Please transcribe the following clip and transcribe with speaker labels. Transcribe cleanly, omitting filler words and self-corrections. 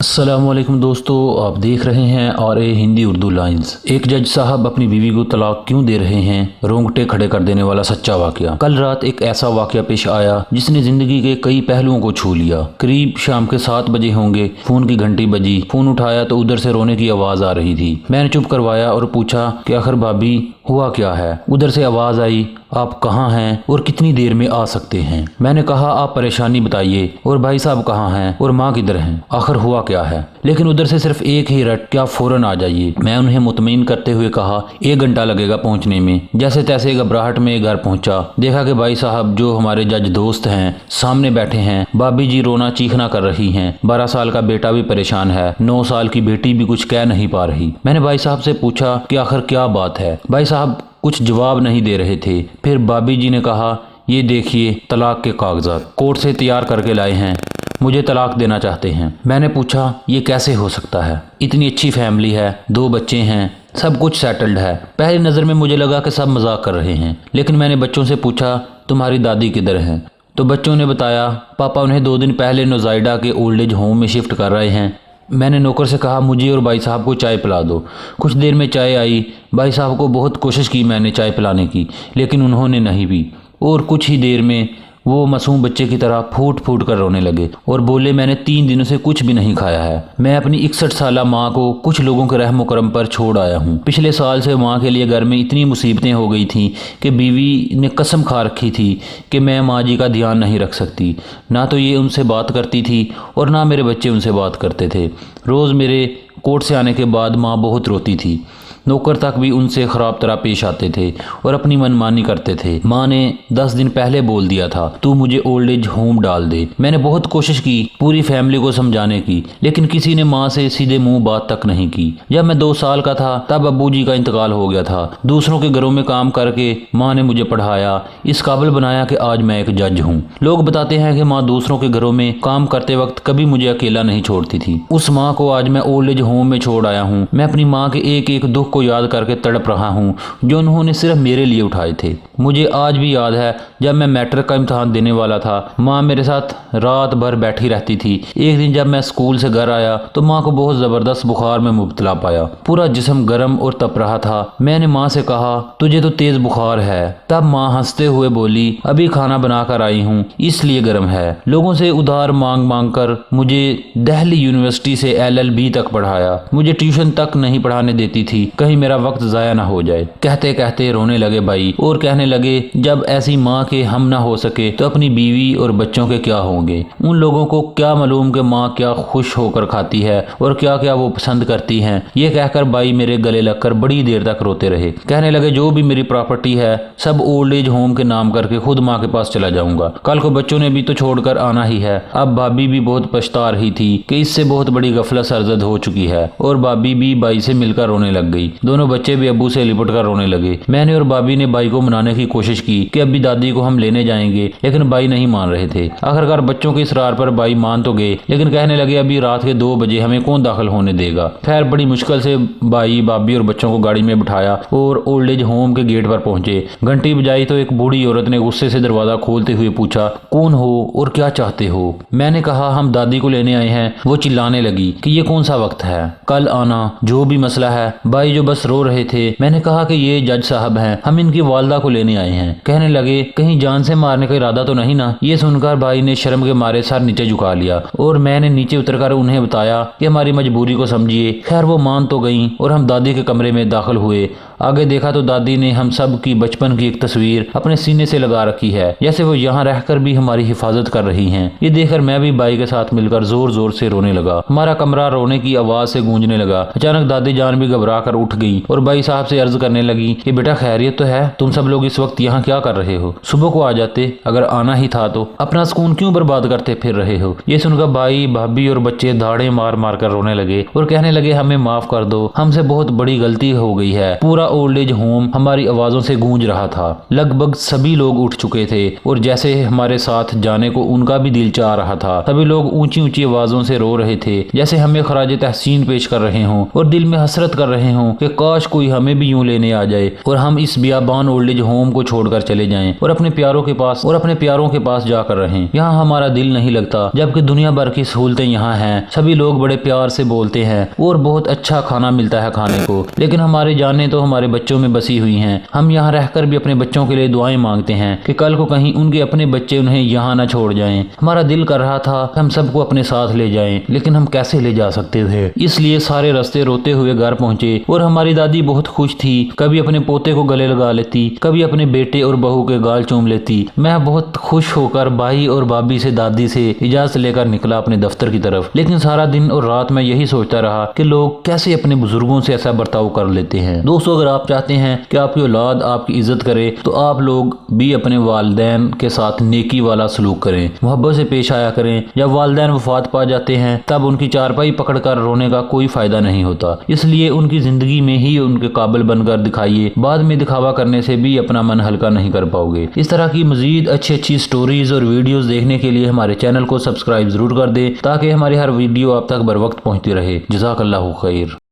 Speaker 1: السلام علیکم دوستو، آپ دیکھ رہے ہیں R A Hindi Urdu lines. ایک جج صاحب اپنی بیوی کو طلاق کیوں دے رہے ہیں، رونگٹے کھڑے کر دینے والا سچا واقعہ۔ کل رات ایک ایسا واقعہ پیش آیا جس نے زندگی کے کئی پہلوؤں کو چھو لیا۔ قریب شام کے 7 بجے ہوں گے، فون کی گھنٹی بجی۔ فون اٹھایا تو ادھر سے رونے کی آواز آ رہی تھی۔ میں نے چپ کروایا اور پوچھا کہ آخر بھابی ہوا کیا ہے؟ ادھر سے آواز آئی، آپ کہاں ہیں اور کتنی دیر میں آ سکتے ہیں؟ میں نے کہا آپ پریشانی بتائیے، اور بھائی صاحب کہاں ہیں اور ماں کدھر ہیں، آخر ہوا کیا ہے؟ لیکن ادھر سے صرف ایک ہی رٹ کہ آپ فوراً آ جائیے۔ میں انہیں مطمئن کرتے ہوئے کہا 1 گھنٹہ لگے گا پہنچنے میں۔ جیسے تیسے گھبراہٹ میں گھر پہنچا، دیکھا کہ بھائی صاحب جو ہمارے جج دوست ہیں سامنے بیٹھے ہیں۔ بھابی جی رونا چیخنا کر رہی ہیں، 12 سال کا بیٹا بھی پریشان ہے، 9 سال کی بیٹی بھی کچھ کہہ نہیں پا رہی۔ میں نے بھائی صاحب سے پوچھا کہ آخر کیا بات ہے؟ بھائی صاحب کچھ جواب نہیں دے رہے تھے۔ پھر بھابی جی نے کہا یہ دیکھیے طلاق کے کاغذات کورٹ سے تیار کر کے لائے ہیں، مجھے طلاق دینا چاہتے ہیں۔ میں نے پوچھا یہ کیسے ہو سکتا ہے؟ اتنی اچھی فیملی ہے، 2 بچے ہیں، سب کچھ سیٹلڈ ہے۔ پہلی نظر میں مجھے لگا کہ سب مذاق کر رہے ہیں، لیکن میں نے بچوں سے پوچھا تمہاری دادی کدھر ہیں؟ تو بچوں نے بتایا پاپا انہیں 2 دن پہلے نوزائیڈا کے اولڈ ایج ہوم میں شفٹ کر رہے ہیں۔ میں نے نوکر سے کہا مجھے اور بھائی صاحب کو چائے پلا دو۔ کچھ دیر میں چائے آئی۔ بھائی صاحب کو بہت کوشش کی میں نے چائے پلانے کی، لیکن انہوں نے نہیں پی، اور کچھ ہی دیر میں وہ معصوم بچے کی طرح پھوٹ پھوٹ کر رونے لگے اور بولے میں نے 3 دنوں سے کچھ بھی نہیں کھایا ہے۔ میں اپنی 61 سالہ ماں کو کچھ لوگوں کے رحم و کرم پر چھوڑ آیا ہوں۔ پچھلے سال سے ماں کے لیے گھر میں اتنی مصیبتیں ہو گئی تھیں کہ بیوی نے قسم کھا رکھی تھی کہ میں ماں جی کا دھیان نہیں رکھ سکتی۔ نہ تو یہ ان سے بات کرتی تھی اور نہ میرے بچے ان سے بات کرتے تھے۔ روز میرے کورٹ سے آنے کے بعد ماں بہت روتی تھی۔ نوکر تک بھی ان سے خراب طرح پیش آتے تھے اور اپنی منمانی کرتے تھے۔ ماں نے 10 دن پہلے بول دیا تھا تو مجھے اولڈ ایج ہوم ڈال دے۔ میں نے بہت کوشش کی پوری فیملی کو سمجھانے کی، لیکن کسی نے ماں سے سیدھے منہ بات تک نہیں کی۔ جب میں 2 سال کا تھا تب ابو جی کا انتقال ہو گیا تھا۔ دوسروں کے گھروں میں کام کر کے ماں نے مجھے پڑھایا، اس قابل بنایا کہ آج میں ایک جج ہوں۔ لوگ بتاتے ہیں کہ ماں دوسروں کے گھروں میں کام کرتے وقت کبھی مجھے اکیلا نہیں چھوڑتی تھی۔ اس ماں کو آج میں اولڈ ایج ہوم میں چھوڑ آیا ہوں۔ میں اپنی ماں کے ایک ایک دکھ کو یاد کر کے تڑپ رہا ہوں جو انہوں نے صرف میرے لیے اٹھائے تھے۔ مجھے آج بھی یاد ہے جب میں میٹرک کا امتحان دینے والا تھا، ماں میرے ساتھ رات بھر بیٹھی رہتی تھی۔ ایک دن جب میں اسکول سے گھر آیا تو ماں کو بہت زبردست بخار میں مبتلا پایا، پورا جسم گرم اور تپ رہا تھا۔ میں نے ماں سے کہا تجھے تو تیز بخار ہے۔ تب ماں ہنستے ہوئے بولی ابھی کھانا بنا کر آئی ہوں اس لیے گرم ہے۔ لوگوں سے ادھار مانگ مانگ کر مجھے دہلی یونیورسٹی سے LLB تک پڑھایا۔ مجھے ٹیوشن تک نہیں پڑھانے دیتی تھی، کہیں میرا وقت ضائع نہ ہو جائے۔ کہتے کہتے رونے لگے بھائی اور کہنے لگے جب ایسی ماں کے ہم نہ ہو سکے تو اپنی بیوی اور بچوں کے کیا ہوں گے؟ ان لوگوں کو کیا معلوم کہ ماں کیا خوش ہو کر کھاتی ہے اور کیا کیا وہ پسند کرتی ہیں۔ یہ کہہ کر بھائی میرے گلے لگ کر بڑی دیر تک روتے رہے۔ کہنے لگے جو بھی میری پراپرٹی ہے سب اولڈ ایج ہوم کے نام کر کے خود ماں کے پاس چلا جاؤں گا، کل کو بچوں نے بھی تو چھوڑ کر آنا ہی ہے۔ اب بھابی بھی بہت پچھتا رہی تھی کہ اس سے بہت بڑی غفلت سرزد ہو چکی ہے، اور بھابی بھی بھائی سے مل کر رونے لگ گئی۔ دونوں بچے بھی ابو سے لپٹ کر رونے لگے۔ میں نے اور بھابی نے بھائی کو منانے کی کوشش کی کہ ابھی دادی کو ہم لینے جائیں گے، لیکن بھائی نہیں مان رہے تھے۔ آخرکار بچوں کے اصرار پر بھائی مان تو گئے، لیکن کہنے لگے ابھی رات کے 2 بجے ہمیں کون داخل ہونے دے گا۔ خیر بڑی مشکل سے بھائی بھابی اور بچوں کو گاڑی میں بٹھایا اور اولڈ ایج ہوم کے گیٹ پر پہنچے۔ گھنٹی بجائی تو ایک بوڑھی عورت نے غصے سے دروازہ کھولتے ہوئے پوچھا کون ہو اور کیا چاہتے ہو؟ میں نے کہا ہم دادی کو لینے آئے ہیں۔ وہ چلانے لگی کہ یہ کون سا وقت ہے، کل آنا، جو بھی مسئلہ ہے۔ بھائی جو بس رو رہے تھے۔ میں نے کہا کہ یہ جج صاحب ہیں، ہم ان کی والدہ کو لینے آئے ہیں۔ کہنے لگے کہیں جان سے مارنے کا ارادہ تو نہیں نا؟ یہ سن کر بھائی نے شرم کے مارے سر نیچے جھکا لیا اور میں نے نیچے اتر کر انہیں بتایا کہ ہماری مجبوری کو سمجھیے۔ خیر وہ مان تو گئیں اور ہم دادی کے کمرے میں داخل ہوئے۔ آگے دیکھا تو دادی نے ہم سب کی بچپن کی ایک تصویر اپنے سینے سے لگا رکھی ہے، جیسے وہ یہاں رہ کر بھی ہماری حفاظت کر رہی ہیں۔ یہ دیکھ کر میں بھی بھائی کے ساتھ مل کر زور زور سے رونے لگا۔ ہمارا کمرہ رونے کی آواز سے گونجنے لگا۔ اچانک دادی جان بھی گھبرا کر اٹھ گئی اور بھائی صاحب سے عرض کرنے لگی کہ بیٹا خیریت تو ہے؟ تم سب لوگ اس وقت یہاں کیا کر رہے ہو؟ صبح کو آ جاتے، اگر آنا ہی تھا تو اپنا سکون کیوں برباد کرتے پھر رہے ہو؟ یہ سن کر بھائی بھابی اور بچے دھاڑے مار مار کر رونے لگے اور کہنے لگے ہمیں معاف کر دو، ہم سے بہت بڑی غلطی ہو گئی ہے، پورا اولڈ ایج ہوم ہماری آوازوں سے گونج رہا تھا۔ لگ بھگ سبھی لوگ اٹھ چکے تھے اور جیسے ہمارے ساتھ جانے کو ان کا بھی دل چاہ رہا تھا۔ سبھی لوگ اونچی اونچی آوازوں سے رو رہے تھے جیسے ہمیں خراج تحسین پیش کر رہے ہوں اور دل میں حسرت کر رہے ہوں کہ کاش کوئی ہمیں بھی یوں لینے آ جائے اور ہم اس بیابان اولڈ ایج ہوم کو چھوڑ کر چلے جائیں اور اپنے پیاروں کے پاس جا کر رہیں۔ یہاں ہمارا دل نہیں لگتا جبکہ دنیا بھر کی سہولتیں یہاں ہیں، سبھی لوگ بڑے پیار سے بولتے ہیں اور بہت اچھا کھانا ملتا ہے کھانے کو، لیکن ہماری جانیں تو ہمارے بچوں میں بسی ہوئی ہیں۔ ہم یہاں رہ کر بھی اپنے بچوں کے لیے دعائیں مانگتے ہیں کہ کل کو کہیں ان کے اپنے بچے انہیں یہاں نہ چھوڑ جائیں۔ ہمارا دل کر رہا تھا کہ ہم سب کو اپنے ساتھ لے جائیں، لیکن ہم کیسے لے جا سکتے تھے؟ اس لیے سارے راستے روتے ہوئے گھر پہنچے اور ہماری دادی بہت خوش تھی، کبھی اپنے پوتے کو گلے لگا لیتی، کبھی اپنے بیٹے اور بہو کے گال چوم لیتی۔ میں بہت خوش ہو کر بھائی اور بھابھی سے دادی سے اجازت لے کر نکلا اپنے دفتر کی طرف، لیکن سارا دن اور رات میں یہی سوچتا رہا کہ لوگ کیسے اپنے بزرگوں سے ایسا برتاؤ کر لیتے ہیں۔ دوستو، اگر آپ چاہتے ہیں کہ آپ کی اولاد آپ کی عزت کرے تو آپ لوگ بھی اپنے والدین کے ساتھ نیکی والا سلوک کریں، محبت سے پیش آیا کریں۔ جب والدین وفات پا جاتے ہیں تب ان کی چارپائی پکڑ کر رونے کا کوئی فائدہ نہیں ہوتا، اس لیے ان کی زندگی میں ہی ان کے قابل بن کر دکھائیے، بعد میں دکھاوا کرنے سے بھی اپنا من ہلکا نہیں کر پاؤ گے۔ اس طرح کی مزید اچھی سٹوریز اور ویڈیوز دیکھنے کے لیے ہمارے چینل کو سبسکرائب ضرور کر دیں تاکہ ہماری ہر ویڈیو آپ تک بر وقت پہنچتی رہے۔ جزاک اللہ خیر۔